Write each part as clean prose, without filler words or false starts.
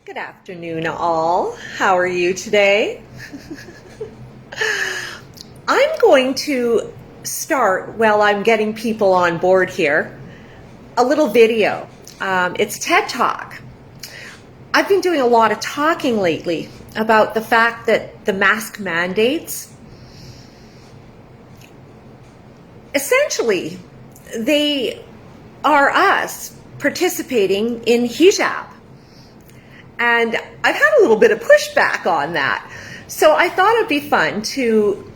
Good afternoon, all. How are you today? I'm going to start, while I'm getting people on board here, a little video. It's TED Talk. I've been doing a lot of talking lately about the fact that the mask mandates, essentially, they are us participating in hijab. And I've had a little bit of pushback on that. So I thought it'd be fun to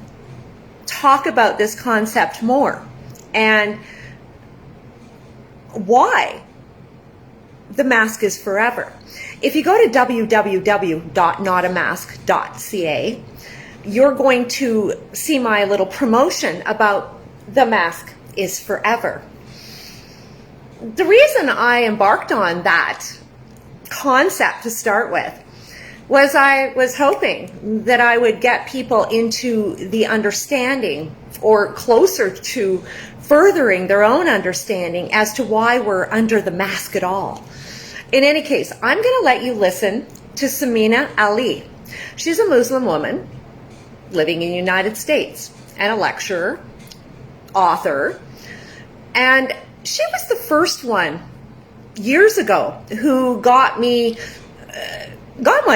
talk about this concept more and why the mask is forever. If you go to www.notamask.ca, you're going to see my little promotion about the mask is forever. The reason I embarked on that concept to start with was I was hoping that I would get people into the understanding or closer to furthering their own understanding as to why we're under the mask at all. In any case, I'm going to let you listen to Samina Ali. She's a Muslim woman living in the United States and a lecturer, author, and she was the first one years ago who got my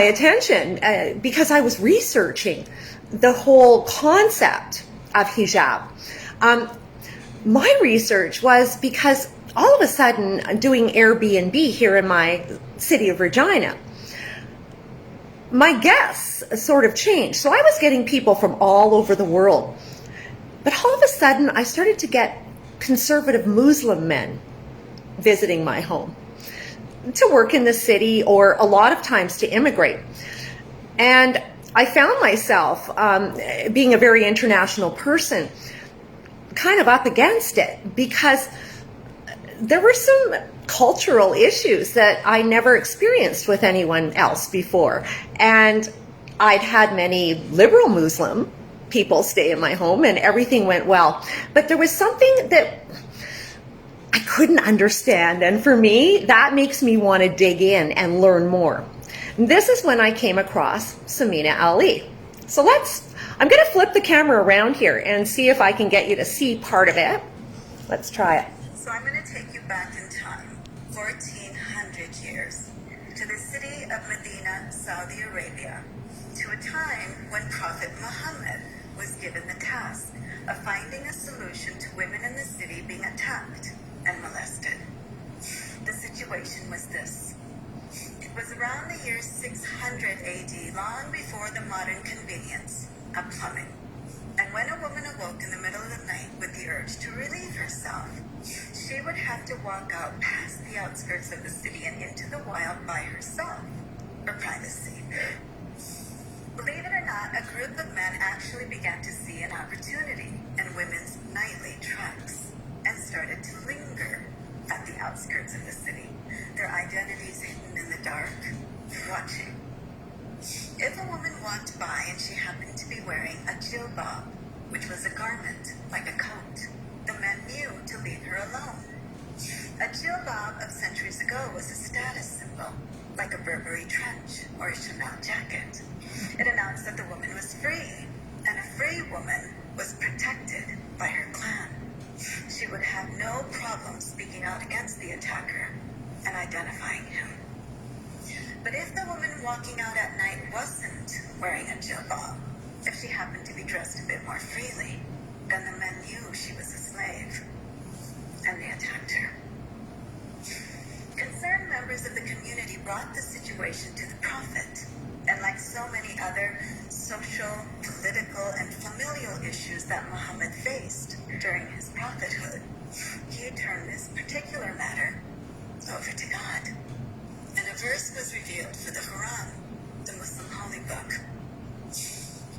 attention because I was researching the whole concept of hijab. My research was because all of a sudden, doing Airbnb here in my city of Regina, my guests sort of changed. So I was getting people from all over the world. But all of a sudden, I started to get conservative Muslim men visiting my home to work in the city, or a lot of times to immigrate. And I found myself, being a very international person, kind of up against it because there were some cultural issues that I never experienced with anyone else before. And I'd had many liberal Muslim people stay in my home and everything went well. But there was something that I couldn't understand. And for me, that makes me want to dig in and learn more. This is when I came across Samina Ali. So I'm going to flip the camera around here and see if I can get you to see part of it. Let's try it. So I'm going to take you back in time, 1400 years, to the city of Medina, Saudi Arabia, to a time when Prophet Muhammad was given the task of finding a solution to women in the city being attacked and molested. The situation was this. It was around the year 600 AD, long before the modern convenience of plumbing. And when a woman awoke in the middle of the night with the urge to relieve herself, she would have to walk out past the outskirts of the city and into the wild by herself for privacy. Believe it or not, a group of men actually began to see an opportunity in women's nightly treks and started to linger at the outskirts of the city, their identities hidden in the dark, watching. If a woman walked by and she happened to be wearing a jilbab, which was a garment like a coat, the men knew to leave her alone. A jilbab of centuries ago was a status symbol, like a Burberry trench or a Chanel jacket. It announced that the woman was free, and a free woman was protected by her clan. She would have no problem speaking out against the attacker and identifying him. But if the woman walking out at night wasn't wearing a jilbab, if she happened to be dressed a bit more freely, then the men knew she was a slave, and they attacked her. Concerned members of the community brought the situation to the Prophet, and like so many other social, political, and familial issues that Muhammad faced during his prophethood, he turned this particular matter over to God. And a verse was revealed for the Quran, the Muslim holy book.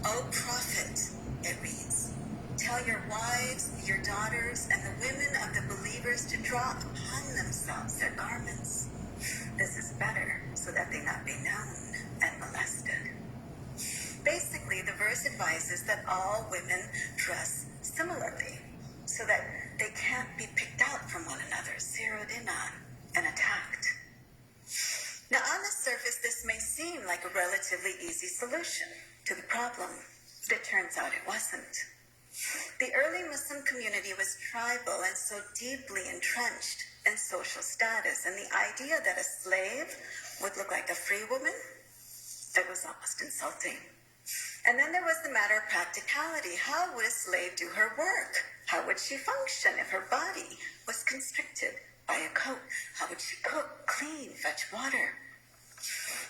O Prophet, it reads, tell your wives, your daughters, and the women of the believers to draw upon themselves their garments. This is better, so that they not be known and molested. Basically, the verse advises that all women dress similarly, so that they can't be picked out from one another, zeroed in on, and attacked. Now, on the surface, this may seem like a relatively easy solution to the problem, but it turns out it wasn't. The early Muslim community was tribal and so deeply entrenched in social status, and the idea that a slave would look like a free woman, it was almost insulting. And then there was the matter of practicality. How would a slave do her work? How would she function if her body was constricted by a coat? How would she cook, clean, fetch water?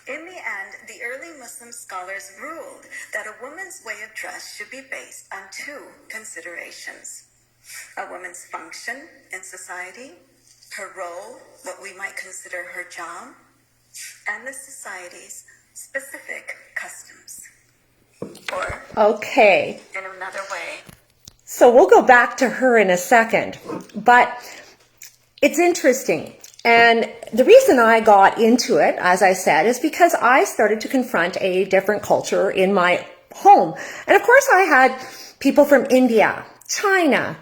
In the end, the early Muslim scholars ruled that a woman's way of dress should be based on two considerations: a woman's function in society, her role, what we might consider her job, and the society's specific customs. Or, Okay. in another way, So we'll go back to her in a second, but it's interesting. And the reason I got into it, as I said, is because I started to confront a different culture in my home. And of course I had people from India, China,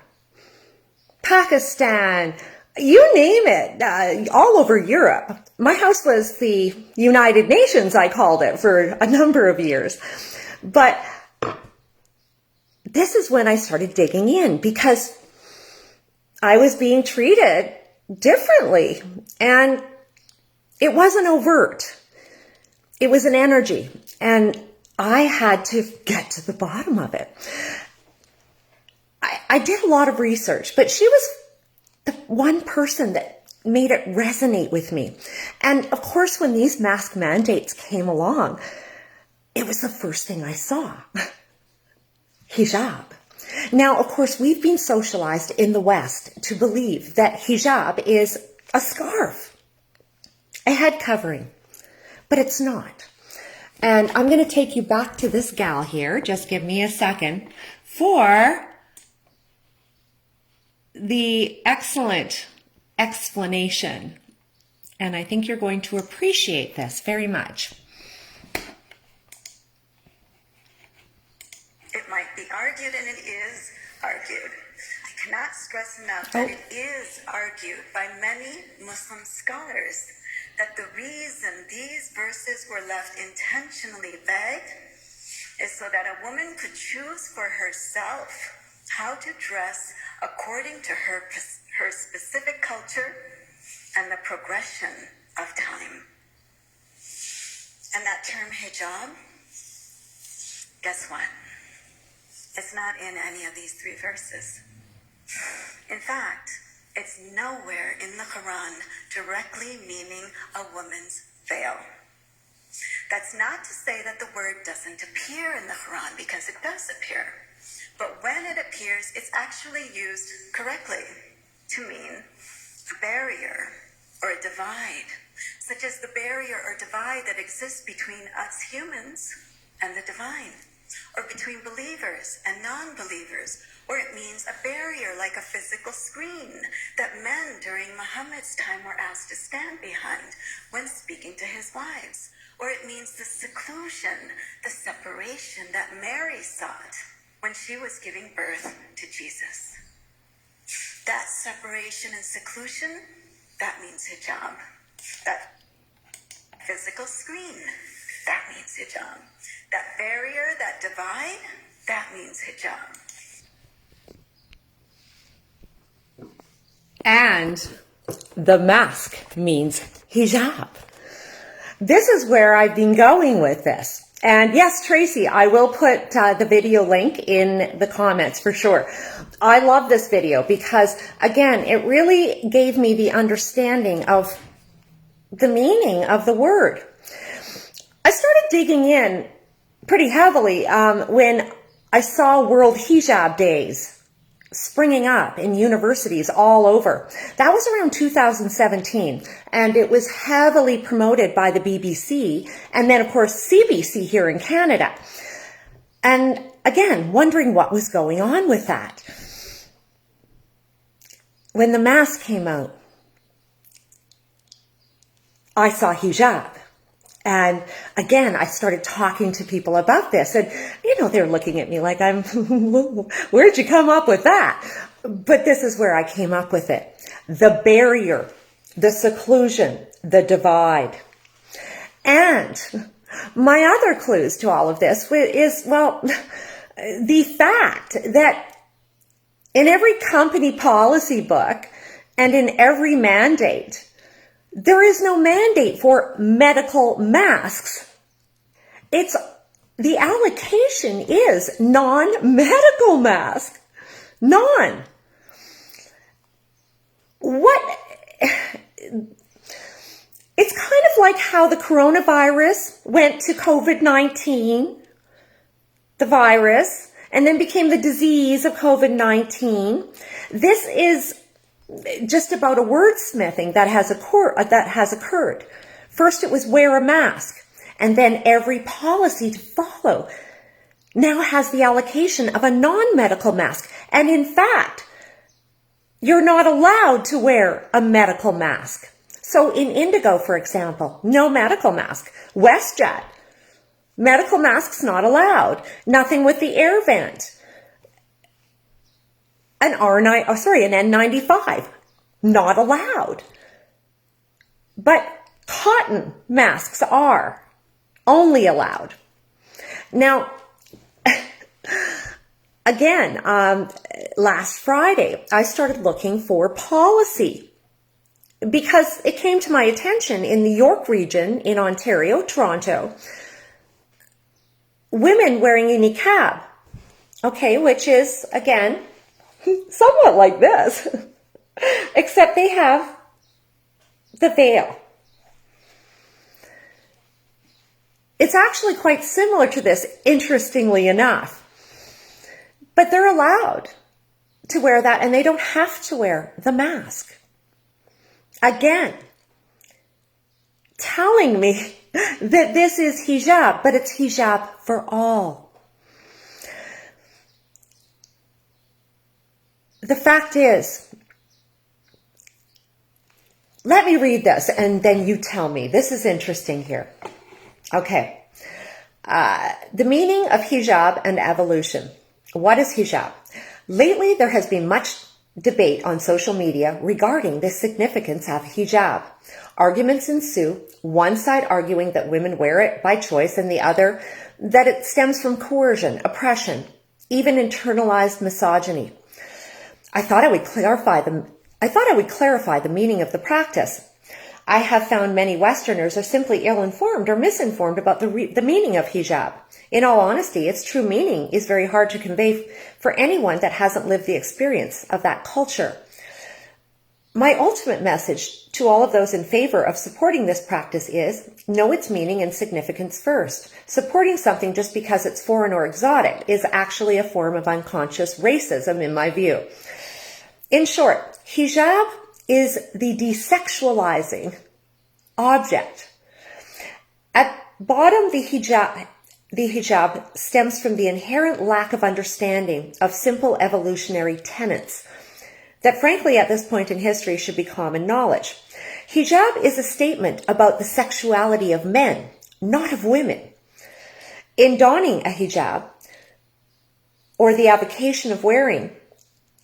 Pakistan, you name it, all over Europe. My house was the United Nations, I called it, for a number of years. But this is when I started digging in, because I was being treated differently, and it wasn't overt. It was an energy, and I had to get to the bottom of it. I did a lot of research, but she was the one person that made it resonate with me. And of course, when these mask mandates came along, it was the first thing I saw. Hijab. Now, of course, we've been socialized in the West to believe that hijab is a scarf, a head covering, but it's not. And I'm going to take you back to this gal here. Just give me a second for the excellent explanation. And I think you're going to appreciate this very much. it might be argued, and it is argued. I cannot stress enough that it is argued by many Muslim scholars that the reason these verses were left intentionally vague is so that a woman could choose for herself how to dress according to her specific culture and the progression of time. And that term hijab, guess what? It's not in any of these three verses. In fact, it's nowhere in the Quran directly meaning a woman's veil. That's not to say that the word doesn't appear in the Quran, because it does appear. But when it appears, it's actually used correctly to mean a barrier or a divide, such as the barrier or divide that exists between us humans and the divine, or between believers and non-believers, or it means a barrier like a physical screen that men during Muhammad's time were asked to stand behind when speaking to his wives, or it means the seclusion, the separation that Mary sought when she was giving birth to Jesus. That separation and seclusion, that means hijab. That physical screen, that means hijab. That barrier, that divide, that means hijab. And the mask means hijab. This is where I've been going with this. And yes, Tracy, I will put the video link in the comments for sure. I love this video because, again, it really gave me the understanding of the meaning of the word. I started digging in pretty heavily when I saw World Hijab Days springing up in universities all over. That was around 2017, and it was heavily promoted by the BBC and then, of course, CBC here in Canada. And again, wondering what was going on with that. When the mask came out, I saw hijab. And again, I started talking to people about this, and, they're looking at me like where'd you come up with that? But this is where I came up with it. The barrier, the seclusion, the divide. And my other clues to all of this is, well, the fact that in every company policy book and in every mandate, there is no mandate for medical masks. The allocation is non-medical mask. Non. It's kind of like how the coronavirus went to COVID-19, the virus, and then became the disease of COVID-19. This is just about a wordsmithing that has occurred. First, it was wear a mask, and then every policy to follow now has the allocation of a non-medical mask. And in fact, you're not allowed to wear a medical mask. So in Indigo, for example, no medical mask. WestJet, medical masks not allowed. Nothing with the air vent. An N95, not allowed. But cotton masks are only allowed. Now, again, last Friday, I started looking for policy because it came to my attention in the York region, in Ontario, Toronto, women wearing a niqab, which is, again, somewhat like this, except they have the veil. It's actually quite similar to this, interestingly enough. But they're allowed to wear that, and they don't have to wear the mask. Again, telling me that this is hijab, but it's hijab for all. The fact is, let me read this and then you tell me. This is interesting here. Okay. The meaning of hijab and evolution. What is hijab? Lately, there has been much debate on social media regarding the significance of hijab. Arguments ensue, one side arguing that women wear it by choice and the other that it stems from coercion, oppression, even internalized misogyny. I thought I would clarify the meaning of the practice. I have found many Westerners are simply ill-informed or misinformed about the meaning of hijab. In all honesty, its true meaning is very hard to convey for anyone that hasn't lived the experience of that culture. My ultimate message to all of those in favor of supporting this practice is, know its meaning and significance first. Supporting something just because it's foreign or exotic is actually a form of unconscious racism, in my view. In short, hijab is the desexualizing object. At bottom, the hijab stems from the inherent lack of understanding of simple evolutionary tenets that, frankly, at this point in history should be common knowledge. Hijab is a statement about the sexuality of men, not of women. In donning a hijab, or the avocation of wearing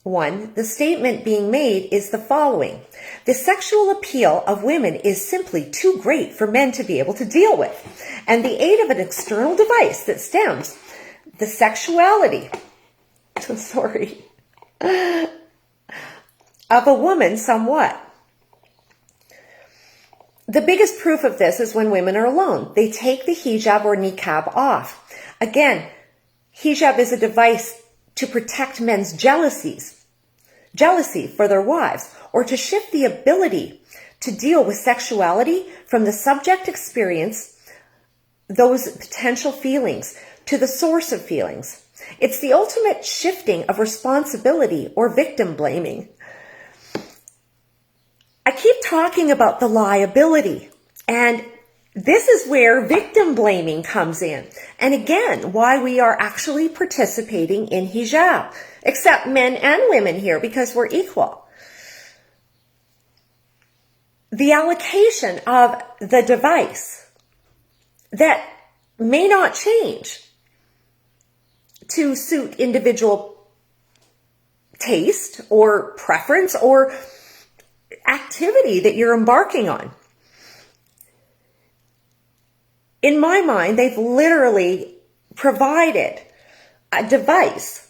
one, the statement being made is the following. The sexual appeal of women is simply too great for men to be able to deal with, and the aid of an external device that stems the sexuality, of a woman somewhat. The biggest proof of this is when women are alone. They take the hijab or niqab off. Again, hijab is a device to protect men's jealousy for their wives, or to shift the ability to deal with sexuality from the subject experience, those potential feelings, to the source of feelings. It's the ultimate shifting of responsibility or victim blaming. I keep talking about the liability, and this is where victim blaming comes in. And again, why we are actually participating in hijab, except men and women here, because we're equal. The allocation of the device that may not change to suit individual taste or preference or activity that you're embarking on. In my mind, they've literally provided a device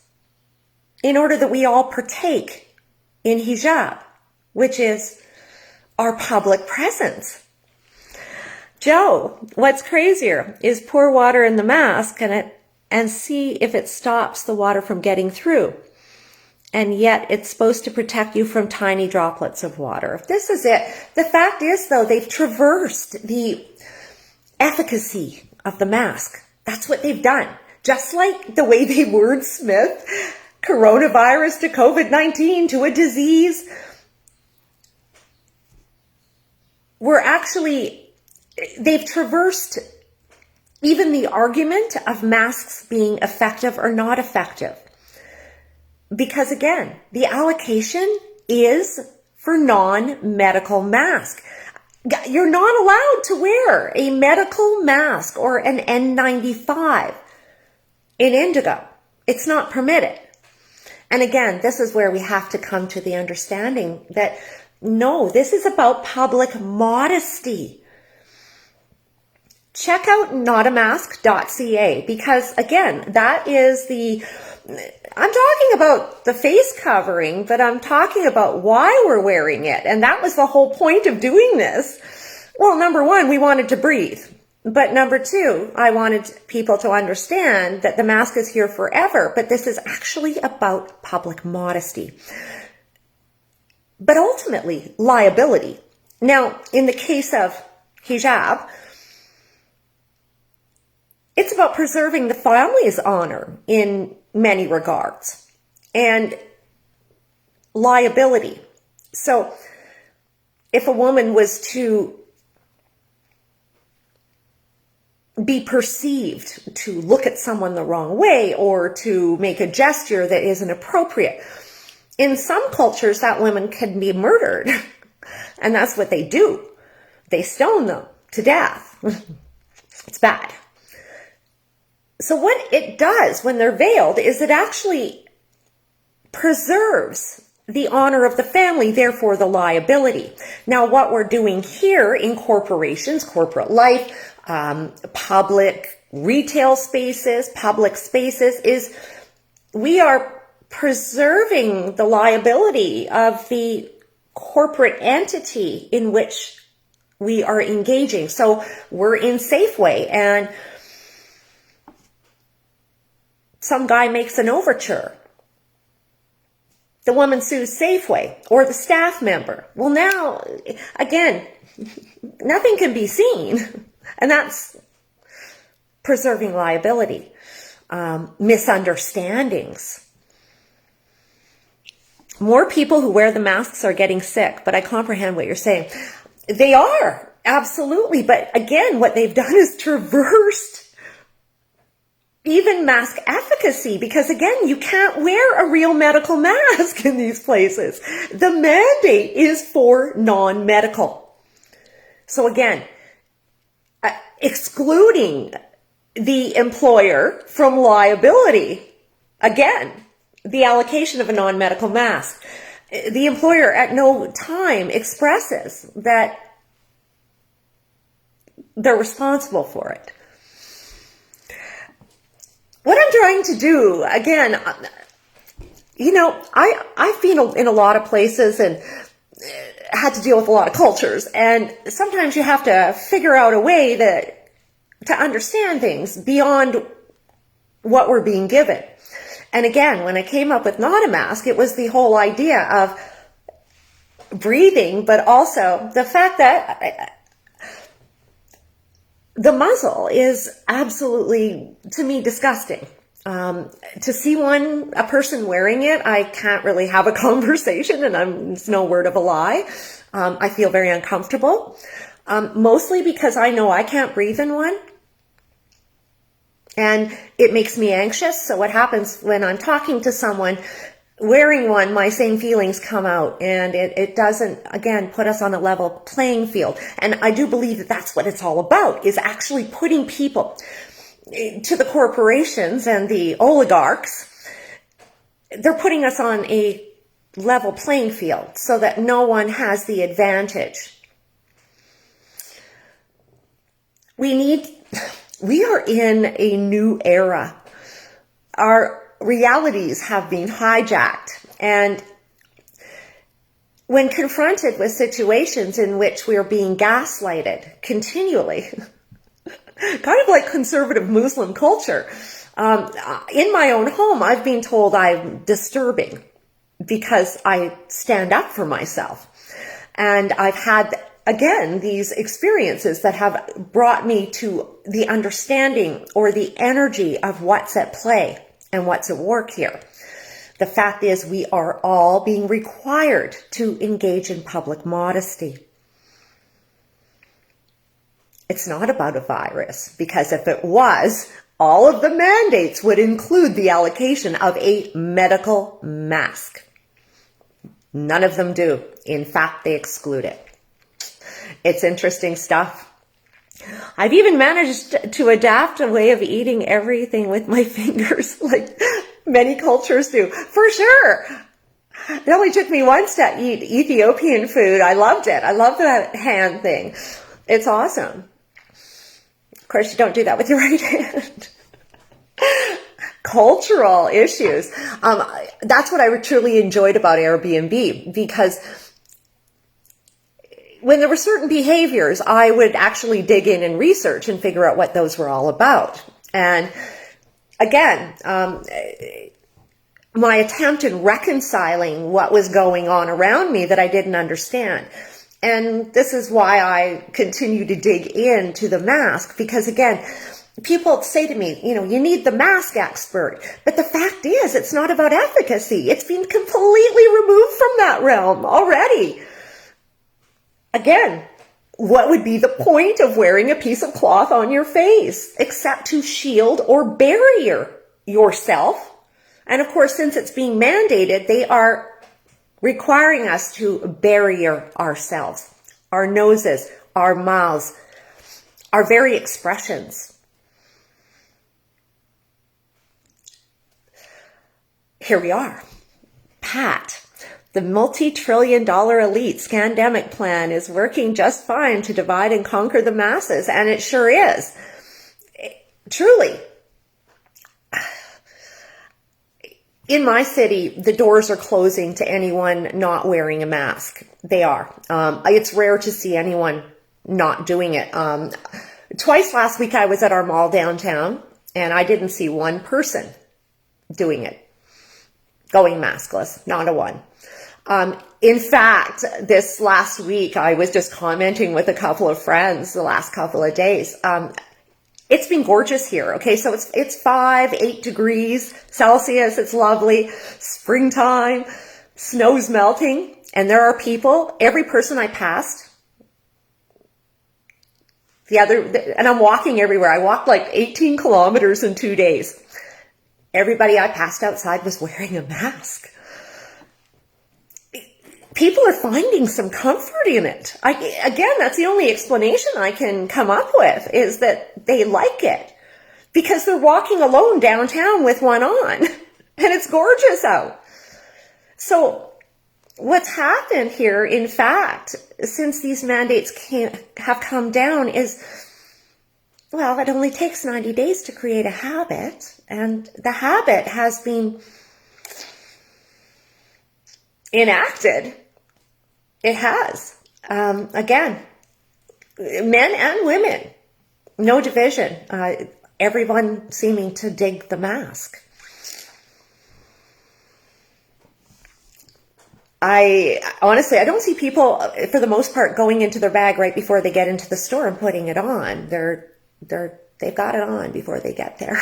in order that we all partake in hijab, which is our public presence. Joe, what's crazier is pour water in the mask and see if it stops the water from getting through. And yet it's supposed to protect you from tiny droplets of water. This is it. The fact is, though, they've traversed the efficacy of the mask. That's what they've done. Just like the way they wordsmith coronavirus to COVID-19 to a disease. They've traversed even the argument of masks being effective or not effective. Because again, the allocation is for non-medical mask. You're not allowed to wear a medical mask or an N95 in indigo. It's not permitted. And again, this is where we have to come to the understanding that no, this is about public modesty. Check out notamask.ca because again, that is I'm talking about the face covering, but I'm talking about why we're wearing it. And that was the whole point of doing this. Well, number one, we wanted to breathe. But number two, I wanted people to understand that the mask is here forever, but this is actually about public modesty. But ultimately, liability. Now, in the case of hijab, it's about preserving the family's honor in many regards and liability. So if a woman was to be perceived to look at someone the wrong way or to make a gesture that isn't appropriate, in some cultures that woman can be murdered. And that's what they do. They stone them to death. It's bad. So what it does when they're veiled is it actually preserves the honor of the family, therefore the liability. Now, what we're doing here in corporations, corporate life, public retail spaces, public spaces, is we are preserving the liability of the corporate entity in which we are engaging. So we're in Safeway and some guy makes an overture. The woman sues Safeway or the staff member. Well, now, again, nothing can be seen. And that's preserving liability. Misunderstandings. More people who wear the masks are getting sick, but I comprehend what you're saying. They are, absolutely. But again, what they've done is traversed even mask efficacy, because again, you can't wear a real medical mask in these places. The mandate is for non-medical. So again, excluding the employer from liability. Again, the allocation of a non-medical mask. The employer at no time expresses that they're responsible for it. What I'm trying to do, again, I've been in a lot of places and had to deal with a lot of cultures. And sometimes you have to figure out a way to understand things beyond what we're being given. And again, when I came up with not a mask, it was the whole idea of breathing, but also the fact that the muzzle is absolutely, to me, disgusting. To see a person wearing it, I can't really have a conversation, and it's no word of a lie. I feel very uncomfortable, mostly because I know I can't breathe in one. And it makes me anxious. So what happens when I'm talking to someone wearing one, my same feelings come out, and it doesn't, again, put us on a level playing field. And I do believe that that's what it's all about, is actually putting people to the corporations and the oligarchs. They're putting us on a level playing field so that no one has the advantage. We need We are in a new era. Our realities have been hijacked, and when confronted with situations in which we are being gaslighted continually, kind of like conservative Muslim culture, in my own home, I've been told I'm disturbing because I stand up for myself. And I've had, again, these experiences that have brought me to the understanding or the energy of what's at play and what's at work here. The fact is, we are all being required to engage in public modesty. It's not about a virus, because if it was, all of the mandates would include the allocation of a medical mask. None of them do. In fact, they exclude it. It's interesting stuff. I've even managed to adapt a way of eating everything with my fingers, like many cultures do. For sure. It only took me once to eat Ethiopian food. I loved it. I love that hand thing. It's awesome. Of course, you don't do that with your right hand. Cultural issues. That's what I truly enjoyed about Airbnb, because when there were certain behaviors, I would actually dig in and research and figure out what those were all about. And again, my attempt in reconciling what was going on around me that I didn't understand. And this is why I continue to dig into the mask, because again, people say to me, you need the mask expert. But the fact is, it's not about efficacy. It's been completely removed from that realm already. Again, what would be the point of wearing a piece of cloth on your face except to shield or bury yourself? And of course, since it's being mandated, they are requiring us to bury ourselves, our noses, our mouths, our very expressions. Here we are. Pat, the multi-trillion-dollar elite scandemic plan is working just fine to divide and conquer the masses, and it sure is. Truly. In my city, the doors are closing to anyone not wearing a mask. They are. It's rare to see anyone not doing it. Twice last week I was at our mall downtown, and I didn't see one person doing it. Going maskless, not a one. In fact, this last week, I was just commenting with a couple of friends the last couple of days. It's been gorgeous here. Okay, so it's 8 degrees Celsius. It's lovely. Springtime, snow's melting, and there are people. Every person I passed, and I'm walking everywhere. I walked like 18 kilometers in 2 days. Everybody I passed outside was wearing a mask. People are finding some comfort in it. Again, that's the only explanation I can come up with, is that they like it because they're walking alone downtown with one on and it's gorgeous out. So what's happened here, in fact, since these mandates have come down is, well, it only takes 90 days to create a habit, and the habit has been enacted. It has. Again, men and women, no division. Everyone seeming to dig the mask. Honestly, I don't see people, for the most part, going into their bag right before they get into the store and putting it on. They've got it on before they get there.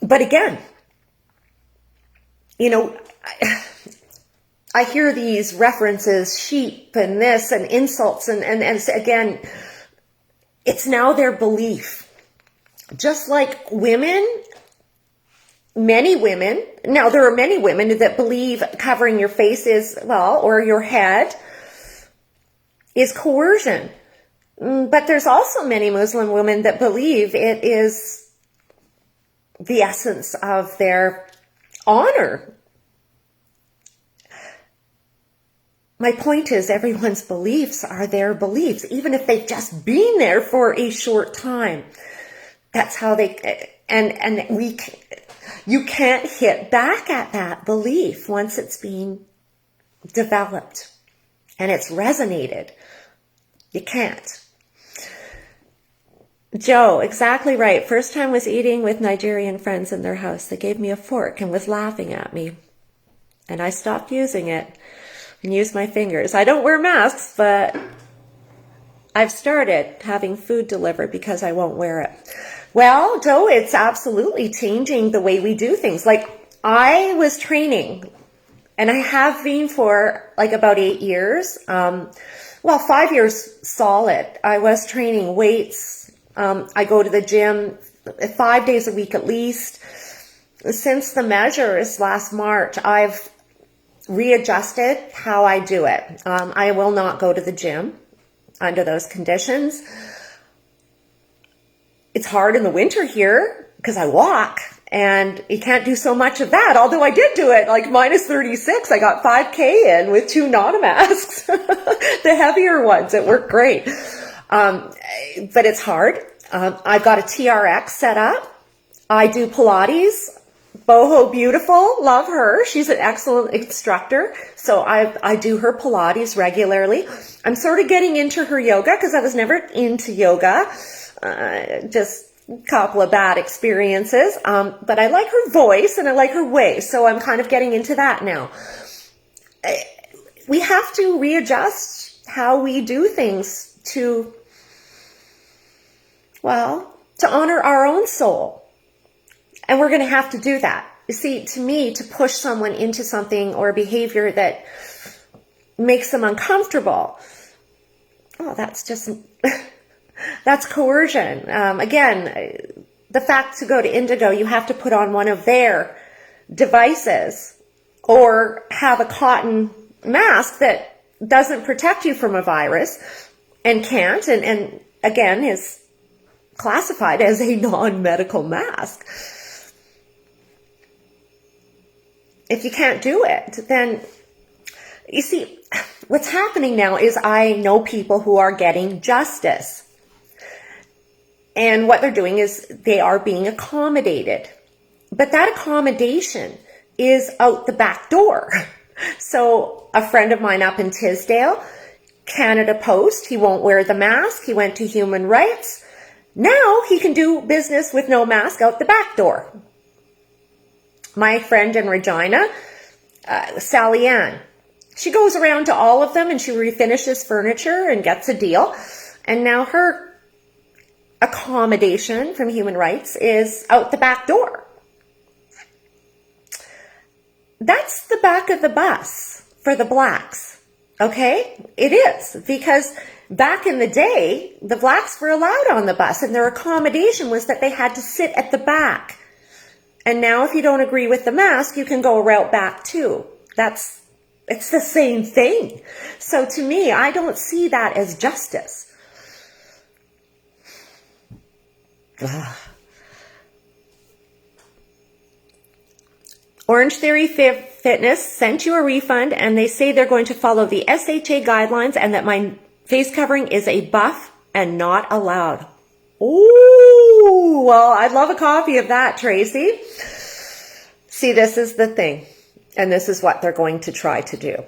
But again, I hear these references, sheep and this and insults and again, it's now their belief. Just like women, many women, now there are many women that believe covering your face is, or your head is coercion. But there's also many Muslim women that believe it is the essence of their honor. my point is everyone's beliefs are their beliefs, even if they've just been there for a short time. That's how they, you can't hit back at that belief once it's been developed and it's resonated. You can't. Joe, exactly right. First time was eating with Nigerian friends in their house. They gave me a fork and was laughing at me. And I stopped using it and used my fingers. I don't wear masks, but I've started having food delivered because I won't wear it. Well, Joe, it's absolutely changing the way we do things. Like, I was training, and I have been for like about 8 years. 5 years solid. I was training weights. I go to the gym 5 days a week at least. Since the measures last March, I've readjusted how I do it. I will not go to the gym under those conditions. It's hard in the winter here because I walk, and you can't do so much of that. Although I did do it like minus 36. I got 5K in with 2 non-masks, the heavier ones. It worked great. But it's hard. I've got a TRX set up. I do Pilates. Boho Beautiful, love her. She's an excellent instructor. So I do her Pilates regularly. I'm sort of getting into her yoga because I was never into yoga. Just a couple of bad experiences. But I like her voice and I like her way. So I'm kind of getting into that now. We have to readjust how we do things to honor our own soul. And we're going to have to do that. You see, to me, to push someone into something or a behavior that makes them uncomfortable, that's just, that's coercion. Again, the fact to go to Indigo, you have to put on one of their devices or have a cotton mask that doesn't protect you from a virus and can't, and again, is classified as a non-medical mask. If you can't do it, then you see, what's happening now is I know people who are getting justice. And what they're doing is they are being accommodated. But that accommodation is out the back door. So a friend of mine up in Tisdale, Canada Post, he won't wear the mask. He went to human rights. Now he can do business with no mask out the back door. My friend in Regina, Sally Ann, she goes around to all of them and she refinishes furniture and gets a deal. And now her accommodation from human rights is out the back door. That's the back of the bus for the blacks. Okay? It is, because back in the day, the blacks were allowed on the bus and their accommodation was that they had to sit at the back. And now if you don't agree with the mask, you can go a route back too. It's the same thing. So to me, I don't see that as justice. Orange Theory Fitness sent you a refund and they say they're going to follow the SHA guidelines and that my face covering is a buff and not allowed. Ooh, well, I'd love a copy of that, Tracy. See, this is the thing, and this is what they're going to try to do.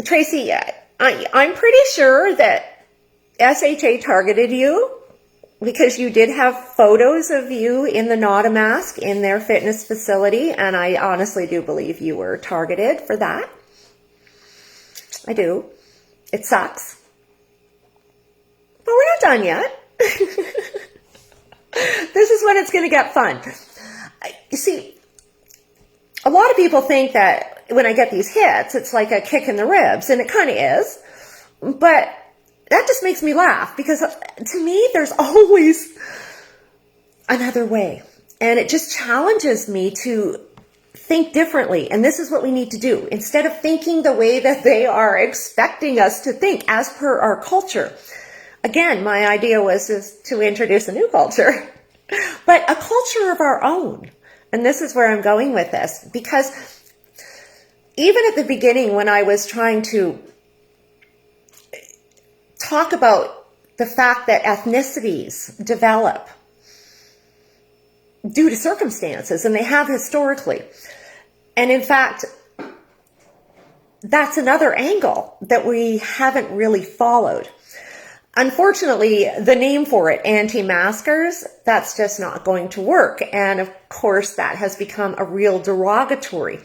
Tracy, I'm pretty sure that SHA targeted you because you did have photos of you in the not a mask in their fitness facility, and I honestly do believe you were targeted for that. I do. It sucks. But we're not done yet. This is when it's going to get fun. You see, a lot of people think that when I get these hits, it's like a kick in the ribs, and it kind of is. But that just makes me laugh because to me, there's always another way. And it just challenges me to think differently. And this is what we need to do. Instead of thinking the way that they are expecting us to think as per our culture. Again, my idea was to introduce a new culture, but a culture of our own. And this is where I'm going with this, because even at the beginning when I was trying to talk about the fact that ethnicities develop due to circumstances, and they have historically. And in fact, that's another angle that we haven't really followed. Unfortunately, the name for it, anti-maskers, that's just not going to work. And of course, that has become a real derogatory.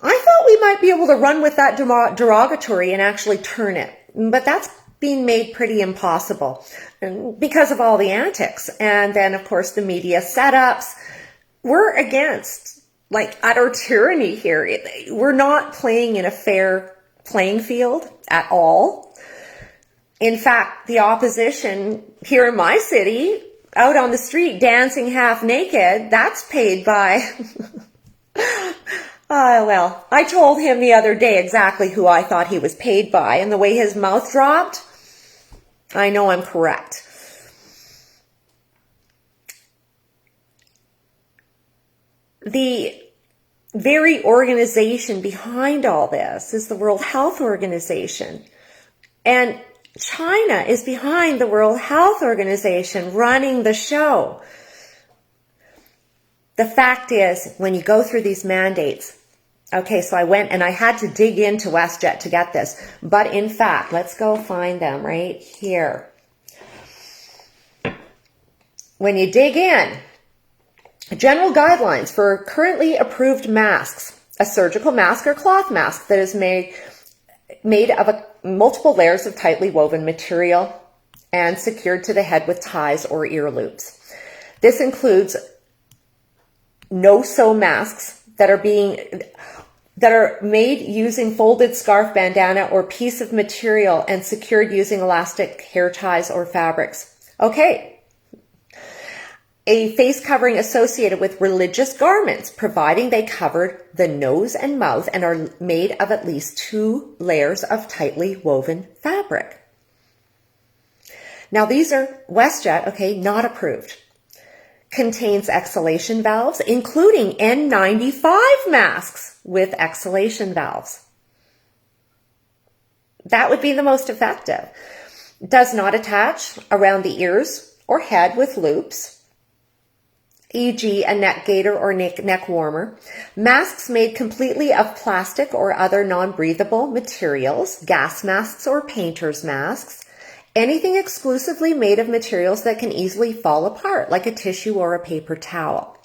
I thought we might be able to run with that derogatory and actually turn it. But that's being made pretty impossible because of all the antics. And then, of course, the media setups. We're against utter tyranny here. We're not playing in a fair playing field at all. In fact, the opposition here in my city, out on the street dancing half naked, that's paid by... well, I told him the other day exactly who I thought he was paid by, and the way his mouth dropped, I know I'm correct. The very organization behind all this is the World Health Organization. And China is behind the World Health Organization running the show. The fact is, when you go through these mandates, okay, so I went and I had to dig into WestJet to get this. But in fact, let's go find them right here. When you dig in, general guidelines for currently approved masks, a surgical mask or cloth mask that is made of multiple layers of tightly woven material and secured to the head with ties or ear loops. This includes no-sew masks that are made using folded scarf, bandana, or piece of material and secured using elastic hair ties or fabrics. Okay. A face covering associated with religious garments, providing they covered the nose and mouth and are made of at least 2 layers of tightly woven fabric. Now these are WestJet, okay, not approved. Contains exhalation valves, including N95 masks with exhalation valves. That would be the most effective. Does not attach around the ears or head with loops, e.g. a neck gaiter or neck warmer. Masks made completely of plastic or other non-breathable materials, gas masks or painter's masks. Anything exclusively made of materials that can easily fall apart, like a tissue or a paper towel.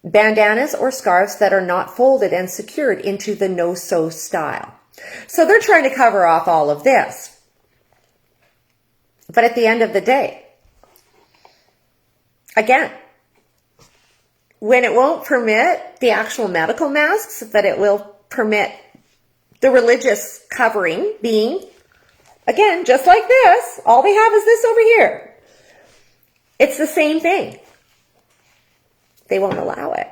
Bandanas or scarves that are not folded and secured into the no-sew style. So they're trying to cover off all of this. But at the end of the day, again, when it won't permit the actual medical masks, but it will permit the religious covering being, again, just like this, all they have is this over here. It's the same thing. They won't allow it.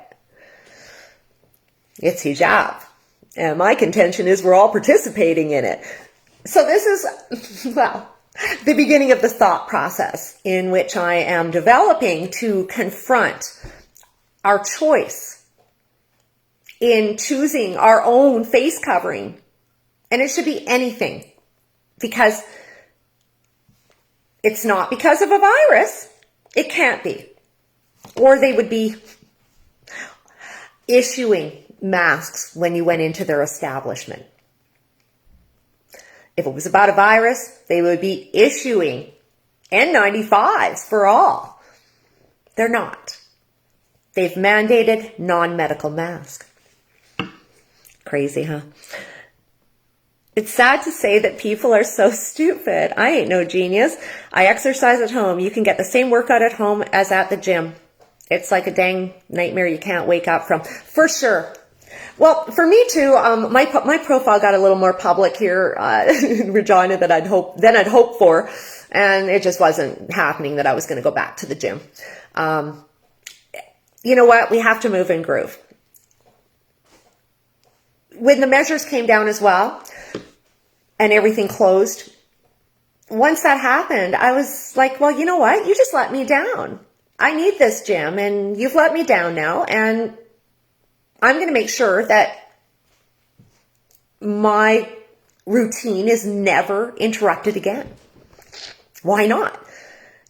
It's hijab. And my contention is we're all participating in it. So this is, well, the beginning of the thought process in which I am developing to confront our choice in choosing our own face covering. And it should be anything, because it's not because of a virus. It can't be. Or they would be issuing masks when you went into their establishment. If it was about a virus, they would be issuing N95s for all. They're not. They've mandated non-medical masks. Crazy, huh? It's sad to say that people are so stupid. I ain't no genius. I exercise at home. You can get the same workout at home as at the gym. It's like a dang nightmare you can't wake up from. For sure. Well, for me too, my profile got a little more public here in Regina than I'd hoped for. And it just wasn't happening that I was going to go back to the gym. You know what? We have to move and groove. When the measures came down as well and everything closed, once that happened, I was like, well, you know what? You just let me down. I need this gym and you've let me down now. And I'm going to make sure that my routine is never interrupted again. Why not?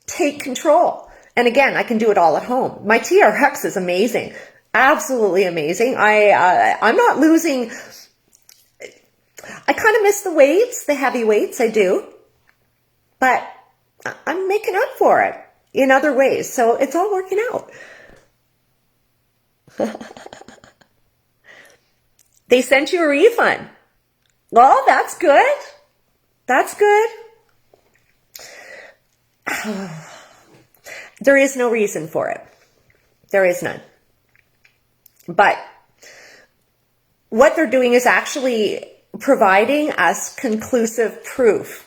Take control. And again, I can do it all at home. My TRX is amazing. Absolutely amazing. I'm not losing. I kind of miss the weights, the heavy weights, I do. But I'm making up for it in other ways. So it's all working out. They sent you a refund. Well, that's good. That's good. There is no reason for it. There is none. But what they're doing is actually providing us conclusive proof.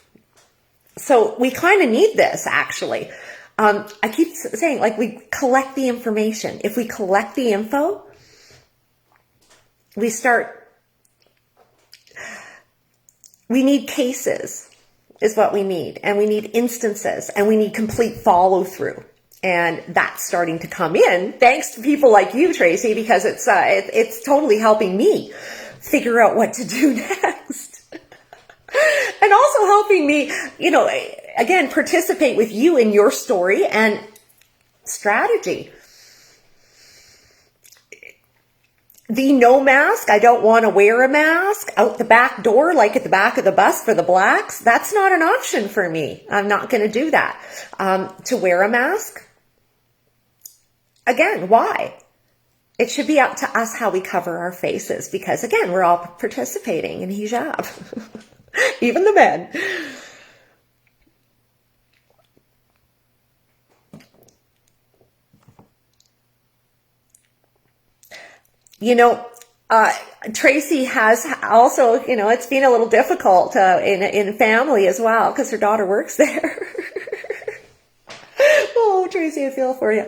So we kind of need this, actually. I keep saying, like, we collect the information. If we collect the info, we need cases is what we need. And we need instances, and we need complete follow through. And that's starting to come in thanks to people like you, Tracy, because it's totally helping me figure out what to do next. And also helping me, again, participate with you in your story and strategy. The no mask, I don't want to wear a mask out the back door, like at the back of the bus for the blacks. That's not an option for me. I'm not going to do that. To wear a mask, again, why? It should be up to us how we cover our faces because, again, we're all participating in hijab. Even the men. Tracy has also, it's been a little difficult in family as well because her daughter works there. Oh, Tracy, I feel for you.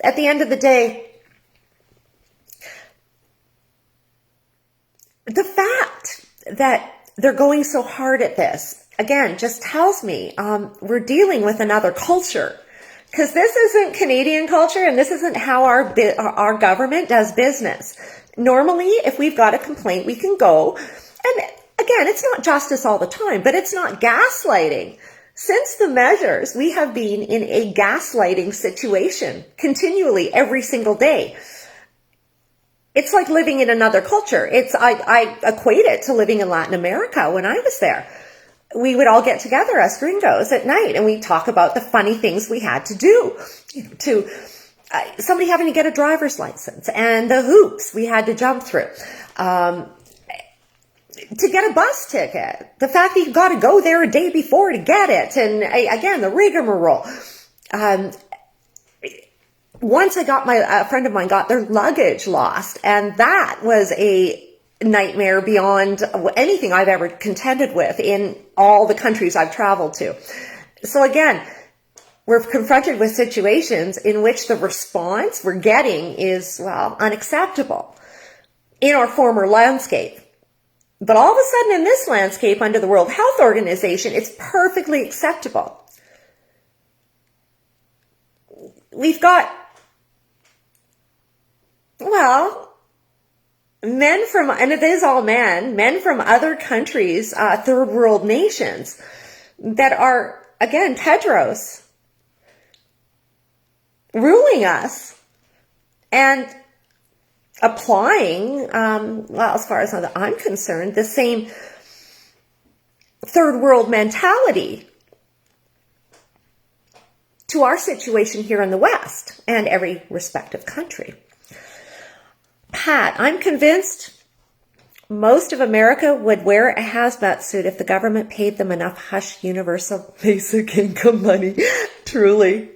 At the end of the day, the fact that they're going so hard at this, again, just tells me we're dealing with another culture. Because this isn't Canadian culture and this isn't how our government does business. Normally, if we've got a complaint, we can go. And again, it's not justice all the time, but it's not gaslighting. Since the measures, we have been in a gaslighting situation continually every single day. It's like living in another culture. I equate it to living in Latin America when I was there. We would all get together, us gringos, at night, and we'd talk about the funny things we had to do. Somebody having to get a driver's license, and the hoops we had to jump through. To get a bus ticket, the fact that you've got to go there a day before to get it, and again, the rigmarole. Once a friend of mine got their luggage lost, and that was a nightmare beyond anything I've ever contended with in all the countries I've traveled to. So again, we're confronted with situations in which the response we're getting is, well, unacceptable in our former landscape. But all of a sudden in this landscape under the World Health Organization, it's perfectly acceptable. We've got, men from, and it is all men from other countries, third world nations that are, again, Tedros, ruling us and applying, as far as I'm concerned, the same third world mentality to our situation here in the West and every respective country. Pat, I'm convinced most of America would wear a hazmat suit if the government paid them enough hush universal basic income money. Truly.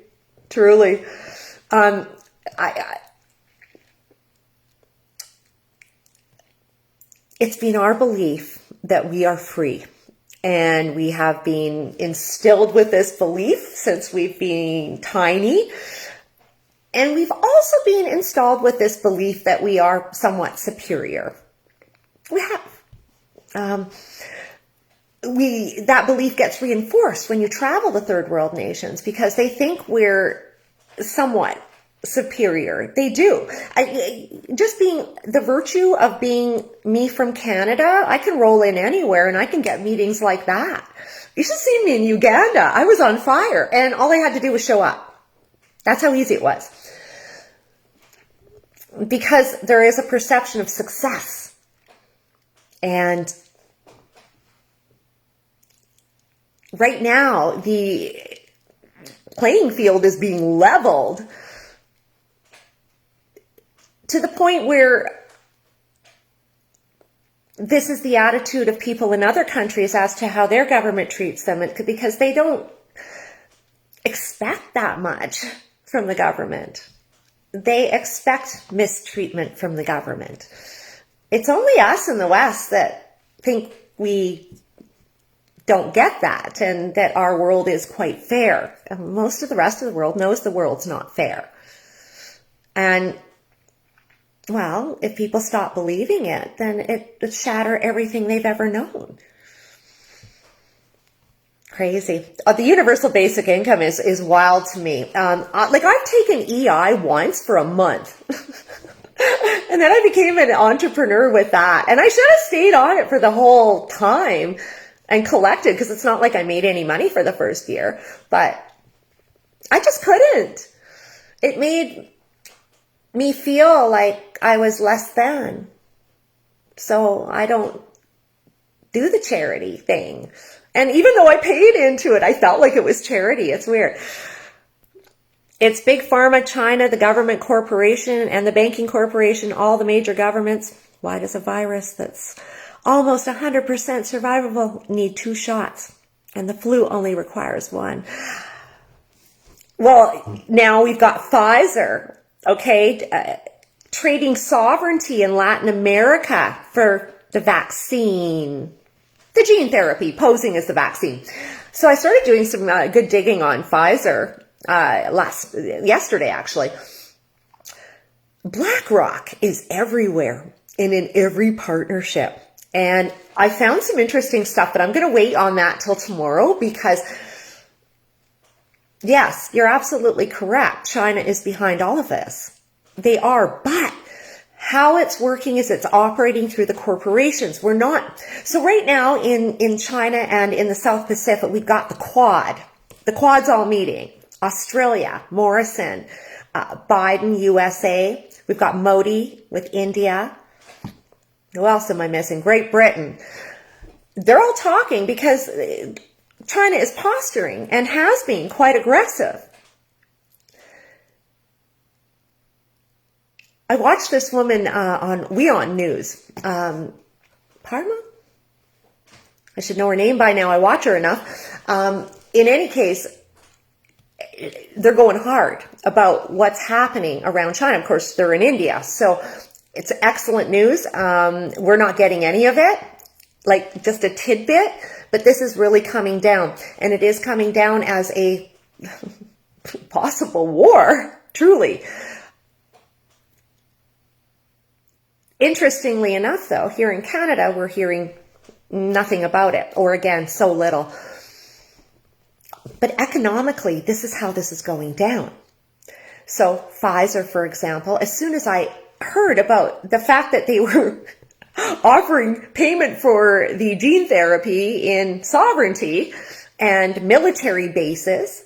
It's been our belief that we are free. And we have been instilled with this belief since we've been tiny. And we've also been installed with this belief that we are somewhat superior. We have. That belief gets reinforced when you travel to third world nations because they think we're somewhat superior. They do. Just being the virtue of being me from Canada, I can roll in anywhere and I can get meetings like that. You should see me in Uganda. I was on fire and all I had to do was show up. That's how easy it was. Because there is a perception of success. And right now, the playing field is being leveled to the point where this is the attitude of people in other countries as to how their government treats them, because they don't expect that much from the government. They expect mistreatment from the government. It's only us in the West that think we don't get that and that our world is quite fair. Most of the rest of the world knows the world's not fair. And, well, if people stop believing it, then it would shatter everything they've ever known. Crazy. The universal basic income is wild to me. Like I've taken EI once for a month. And then I became an entrepreneur with that. And I should have stayed on it for the whole time and collected, because it's not like I made any money for the first year. But I just couldn't. It made me feel like I was less than. So I don't do the charity thing. And even though I paid into it, I felt like it was charity. It's weird. It's Big Pharma, China, the government corporation, and the banking corporation, all the major governments. Why does a virus that's almost 100% survivable need 2 shots? And the flu only requires 1. Well, now we've got Pfizer, okay, trading sovereignty in Latin America for the vaccine. The gene therapy posing as the vaccine. So I started doing some good digging on Pfizer yesterday, actually. BlackRock is everywhere and in every partnership. And I found some interesting stuff, but I'm going to wait on that till tomorrow because, yes, you're absolutely correct. China is behind all of this. They are, but how it's working is it's operating through the corporations. We're not. So right now in China and in the South Pacific, we've got the Quad. The Quad's all meeting. Australia, Morrison, Biden, USA. We've got Modi with India. Who else am I missing? Great Britain. They're all talking because China is posturing and has been quite aggressive. I watched this woman on WeOn News. Parma? I should know her name by now. I watch her enough. In any case, they're going hard about what's happening around China. Of course, they're in India. So it's excellent news. We're not getting any of it, like just a tidbit. But this is really coming down. And it is coming down as a possible war, truly. Interestingly enough, though, here in Canada, we're hearing nothing about it, or again, so little. But economically, this is how this is going down. So Pfizer, for example, as soon as I heard about the fact that they were offering payment for the gene therapy in sovereignty and military bases,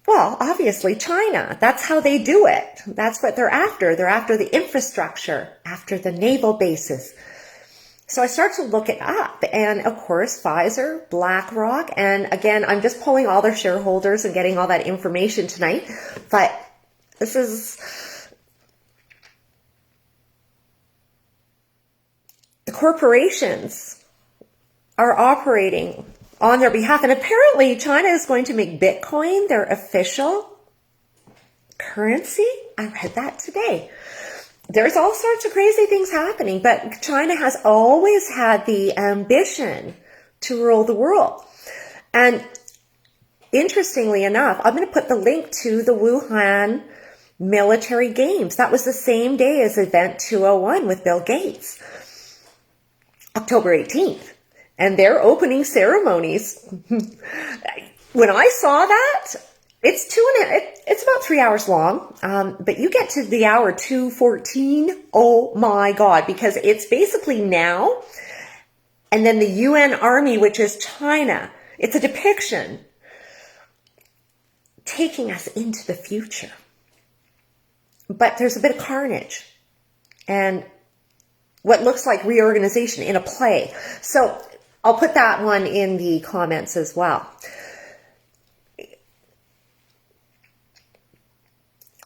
well, obviously China, that's how they do it. That's what they're after. They're after the infrastructure, after the naval bases. So I start to look it up. And of course, Pfizer, BlackRock, and again, I'm just pulling all their shareholders and getting all that information tonight. But this is, the corporations are operating on their behalf. And apparently China is going to make Bitcoin their official currency. I read that today. There's all sorts of crazy things happening, but China has always had the ambition to rule the world. And interestingly enough, I'm going to put the link to the Wuhan military games. That was the same day as Event 201 with Bill Gates, October 18th. And their opening ceremonies, when I saw that, it's about 3 hours long, but you get to the hour 2:14. Oh my God, because it's basically now, and then the UN Army, which is China. It's a depiction taking us into the future. But there's a bit of carnage and what looks like reorganization in a play. So I'll put that one in the comments as well.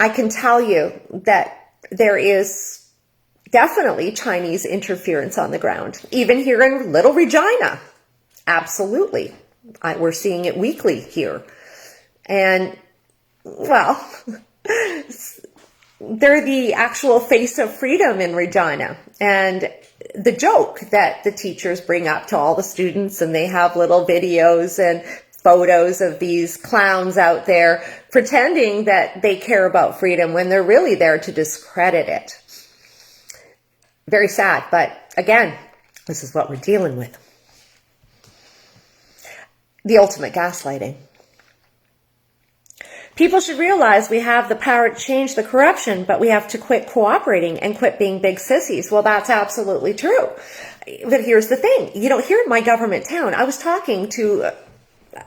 I can tell you that there is definitely Chinese interference on the ground, even here in Little Regina. Absolutely. We're seeing it weekly here. And, well, they're the actual face of freedom in Regina. And the joke that the teachers bring up to all the students, and they have little videos and photos of these clowns out there pretending that they care about freedom when they're really there to discredit it. Very sad, but again, this is what we're dealing with. The ultimate gaslighting. People should realize we have the power to change the corruption, but we have to quit cooperating and quit being big sissies. Well, that's absolutely true. But here's the thing. Here in my government town, I was talking to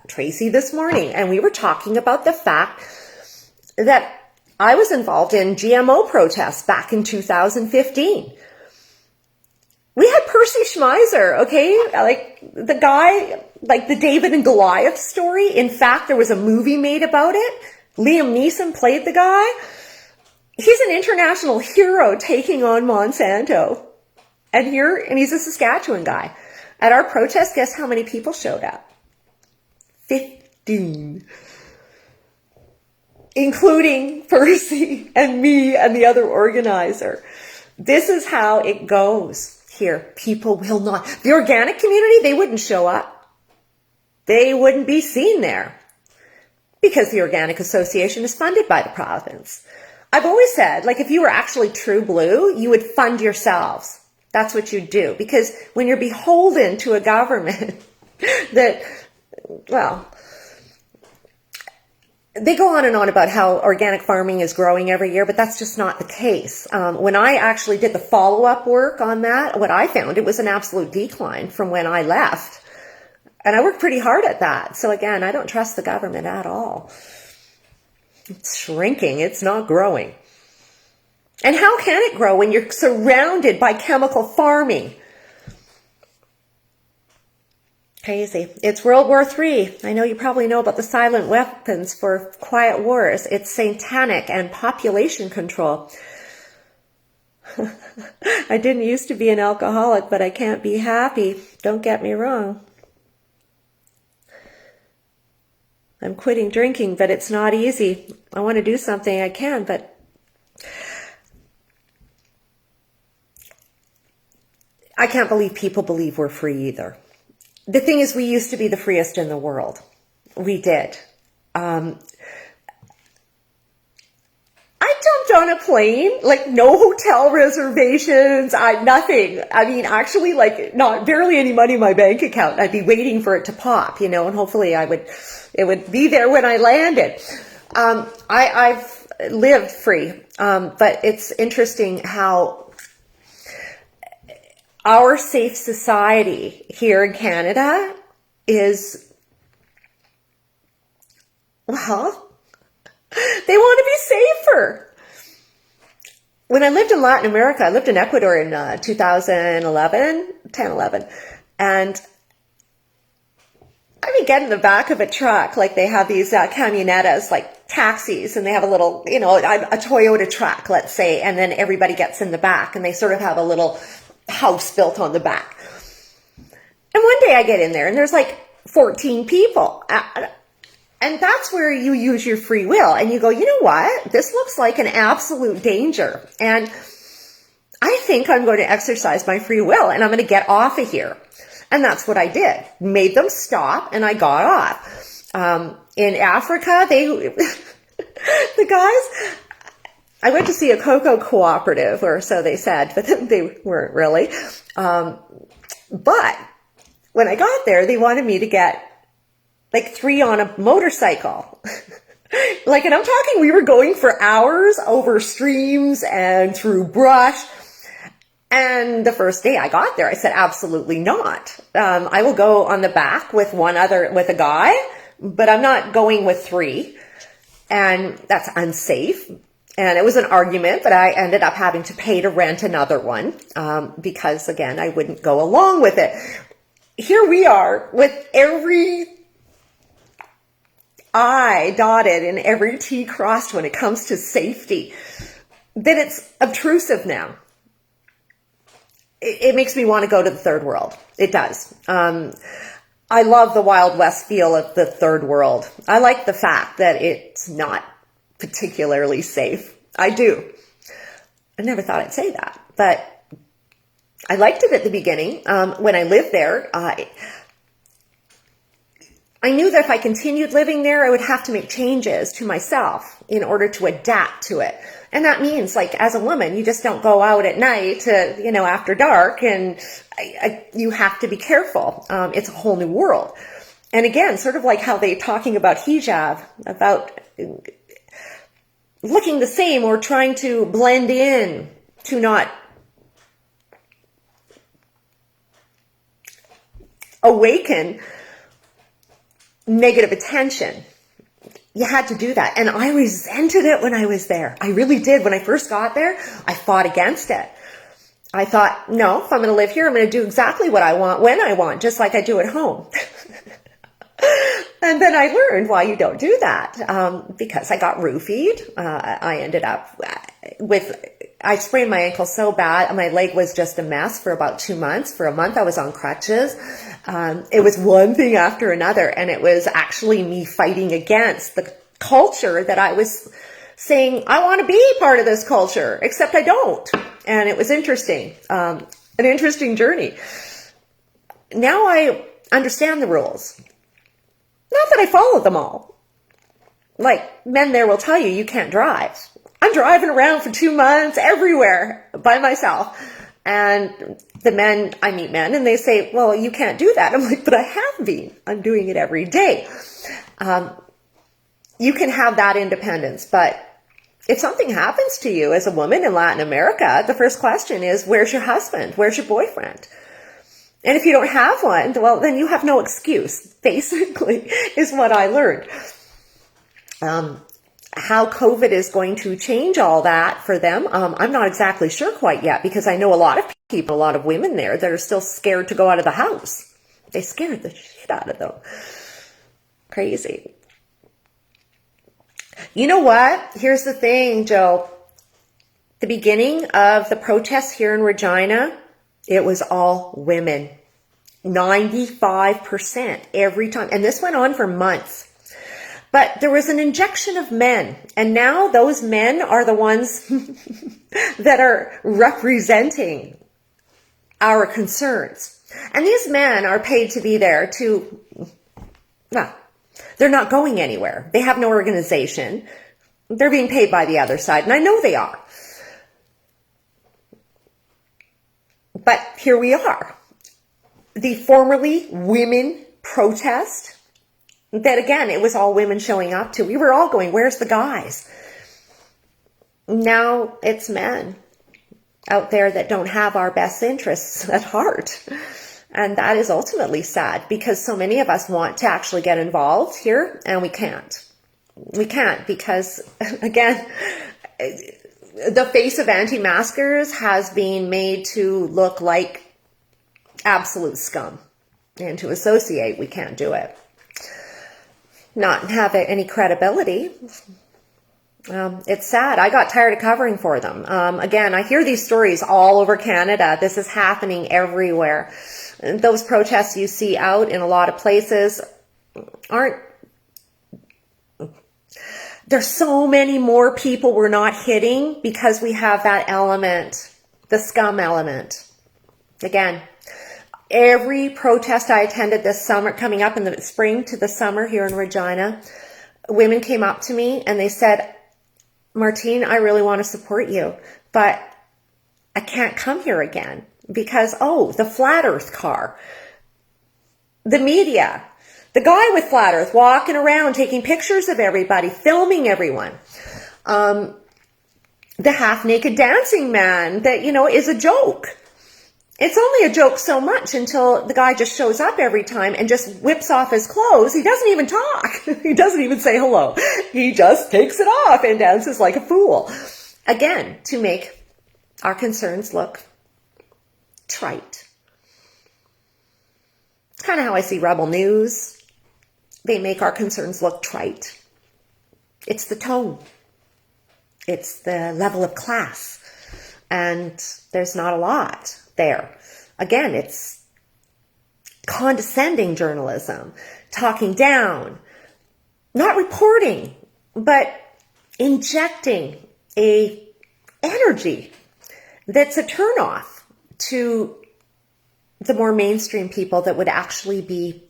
Tracy this morning, and we were talking about the fact that I was involved in GMO protests back in 2015. We had Percy Schmeiser, okay? Like the guy, like the David and Goliath story. In fact, there was a movie made about it. Liam Neeson played the guy. He's an international hero taking on Monsanto. And he's a Saskatchewan guy. At our protest, guess how many people showed up? 15. Including Percy and me and the other organizer. This is how it goes. Here, people will not. The organic community, they wouldn't show up. They wouldn't be seen there because the Organic Association is funded by the province. I've always said, like, if you were actually true blue, you would fund yourselves. That's what you do, because when you're beholden to a government that, well, they go on and on about how organic farming is growing every year, but that's just not the case. When I actually did the follow-up work on that, what I found, it was an absolute decline from when I left. And I worked pretty hard at that. So again, I don't trust the government at all. It's shrinking. It's not growing. And how can it grow when you're surrounded by chemical farming? Crazy. It's World War III. I know you probably know about the silent weapons for quiet wars. It's satanic and population control. I didn't used to be an alcoholic, but I can't be happy. Don't get me wrong. I'm quitting drinking, but it's not easy. I want to do something I can, but I can't believe people believe we're free either. The thing is, we used to be the freest in the world. We did. I jumped on a plane, like no hotel reservations, nothing. I mean, actually, like not barely any money in my bank account. I'd be waiting for it to pop, and hopefully it would be there when I landed. I've lived free, but it's interesting how our safe society here in Canada is, well, they want to be safer. When I lived in Latin America, I lived in Ecuador in 2011, and I would get in the back of a truck, like they have these camionetas, like taxis, and they have a little, a Toyota truck, let's say, and then everybody gets in the back, and they sort of have a little house built on the back. And one day I get in there and there's like 14 people. And that's where you use your free will and you go, you know what? This looks like an absolute danger. And I think I'm going to exercise my free will and I'm going to get off of here. And that's what I did. Made them stop and I got off. In Africa, the guys, I went to see a cocoa cooperative, or so they said, but they weren't really. But when I got there, they wanted me to get like 3 on a motorcycle. Like, and I'm talking, we were going for hours over streams and through brush. And the first day I got there, I said, absolutely not. I will go on the back with with a guy, but I'm not going with three. And that's unsafe. And it was an argument, but I ended up having to pay to rent another one, because again, I wouldn't go along with it. Here we are with every I dotted and every T crossed when it comes to safety. Then it's obtrusive now. It makes me want to go to the third world. It does. I love the Wild West feel of the third world. I like the fact that it's not particularly safe. I do. I never thought I'd say that, but I liked it at the beginning. When I lived there, I knew that if I continued living there, I would have to make changes to myself in order to adapt to it. And that means, like, as a woman, you just don't go out at night, after dark, and you have to be careful. It's a whole new world. And again, sort of like how they're talking about hijab, about looking the same or trying to blend in to not awaken negative attention. You had to do that. And I resented it when I was there. I really did. When I first got there, I fought against it. I thought, no, if I'm going to live here, I'm going to do exactly what I want, when I want, just like I do at home. And then I learned why you don't do that, because I got roofied. I ended up I sprained my ankle so bad. My leg was just a mess for about 2 months. For a month, I was on crutches. It was one thing after another. And it was actually me fighting against the culture that I was saying, I want to be part of this culture, except I don't. And it was interesting, an interesting journey. Now I understand the rules. Not that I follow them all. Like, men there will tell you, you can't drive. I'm driving around for 2 months everywhere by myself. And I meet men and they say, well, you can't do that. I'm like, but I have been. I'm doing it every day. You can have that independence, but if something happens to you as a woman in Latin America, the first question is, where's your husband? Where's your boyfriend? And if you don't have one, well, then you have no excuse, basically, is what I learned. How COVID is going to change all that for them, I'm not exactly sure quite yet, because I know a lot of people, a lot of women there that are still scared to go out of the house. They scared the shit out of them. Crazy. You know what? Here's the thing, Joe. The beginning of the protests here in Regina, it was all women. 95% every time. And this went on for months. But there was an injection of men. And now those men are the ones that are representing our concerns. And these men are paid to be there they're not going anywhere. They have no organization. They're being paid by the other side. And I know they are. But here we are. The formerly women protest, that again, it was all women showing up to. We were all going, where's the guys? Now it's men out there that don't have our best interests at heart. And that is ultimately sad, because so many of us want to actually get involved here and we can't. We can't because, again, the face of anti-maskers has been made to look like absolute scum. And to associate, we can't do it. Not have any credibility. It's sad. I got tired of covering for them. Again, I hear these stories all over Canada. This is happening everywhere. And those protests you see out in a lot of places there's so many more people we're not hitting because we have that element, the scum element. Again, every protest I attended this summer, coming up in the spring to the summer here in Regina, women came up to me and they said, Martine, I really want to support you, but I can't come here again because, the flat earth car, the media, The guy with flat earth walking around taking pictures of everybody, filming everyone. The half-naked dancing man that, is a joke. It's only a joke so much until the guy just shows up every time and just whips off his clothes. He doesn't even talk. He doesn't even say hello. He just takes it off and dances like a fool. Again, to make our concerns look trite. It's kind of how I see Rebel News. They make our concerns look trite. It's the tone. It's the level of class. And there's not a lot there. Again, it's condescending journalism, talking down, not reporting, but injecting a energy that's a turnoff to the more mainstream people that would actually be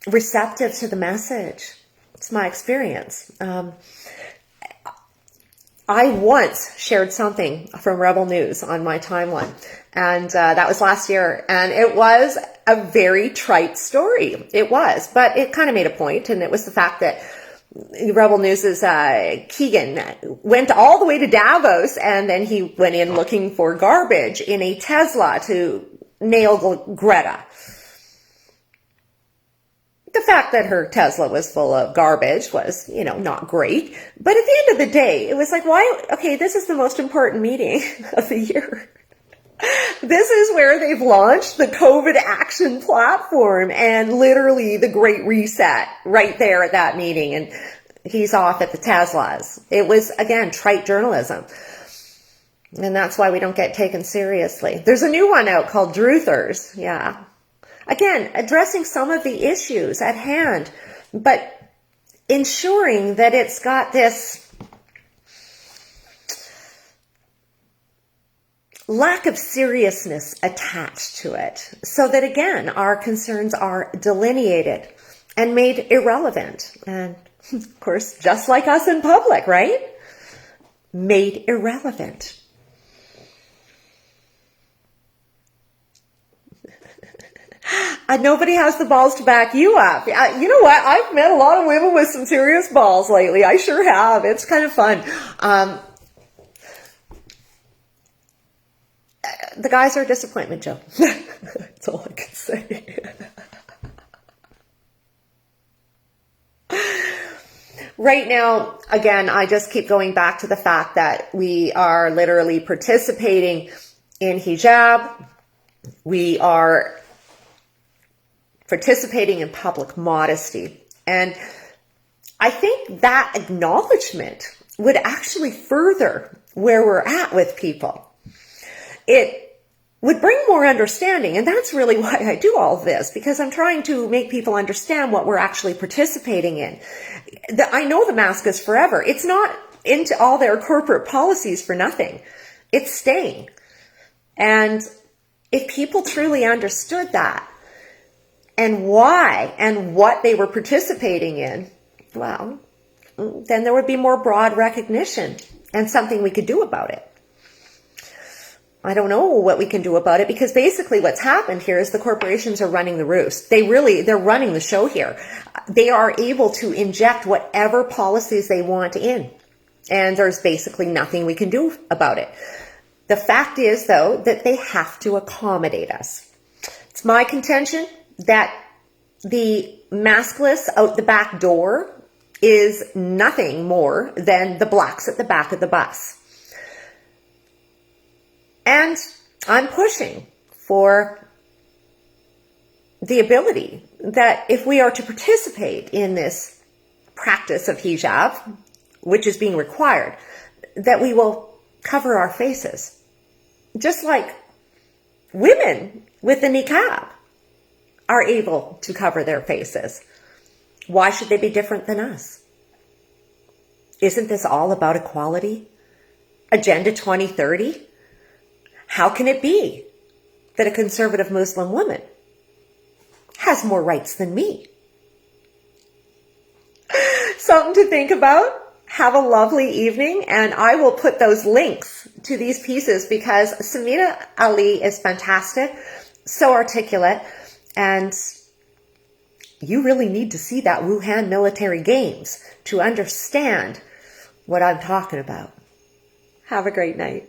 receptive to the message. It's my experience. I once shared something from Rebel News on my timeline, and that was last year, and it was a very trite story. It was, but it kind of made a point, and it was the fact that Rebel News' Keegan went all the way to Davos, and then he went in looking for garbage in a Tesla to nail Greta. The fact that her Tesla was full of garbage was, not great. But at the end of the day, it was like, why? Okay, this is the most important meeting of the year. This is where they've launched the COVID action platform and literally the Great Reset right there at that meeting. And he's off at the Teslas. It was, again, trite journalism. And that's why we don't get taken seriously. There's a new one out called Druthers. Yeah. Again, addressing some of the issues at hand, but ensuring that it's got this lack of seriousness attached to it, so that, again, our concerns are delineated and made irrelevant. And, of course, just like us in public, right? Made irrelevant. Nobody has the balls to back you up. You know what? I've met a lot of women with some serious balls lately. I sure have. It's kind of fun. The guys are a disappointment, Joe. That's all I can say. Right now, again, I just keep going back to the fact that we are literally participating in hijab. We are participating in public modesty. And I think that acknowledgement would actually further where we're at with people. It would bring more understanding. And that's really why I do all of this, because I'm trying to make people understand what we're actually participating in. I know the mask is forever. It's not into all their corporate policies for nothing. It's staying. And if people truly understood that, and why and what they were participating in, well, then there would be more broad recognition and something we could do about it. I don't know what we can do about it, because basically what's happened here is the corporations are running the roost. They're running the show here. They are able to inject whatever policies they want in, and there's basically nothing we can do about it. The fact is, though, that they have to accommodate us. It's my contention that the maskless out the back door is nothing more than the blacks at the back of the bus. And I'm pushing for the ability that if we are to participate in this practice of hijab, which is being required, that we will cover our faces. Just like women with the niqab are able to cover their faces. Why should they be different than us? Isn't this all about equality? Agenda 2030? How can it be that a conservative Muslim woman has more rights than me? Something to think about. Have a lovely evening, and I will put those links to these pieces because Samira Ali is fantastic, so articulate, and you really need to see that Wuhan military games to understand what I'm talking about. Have a great night.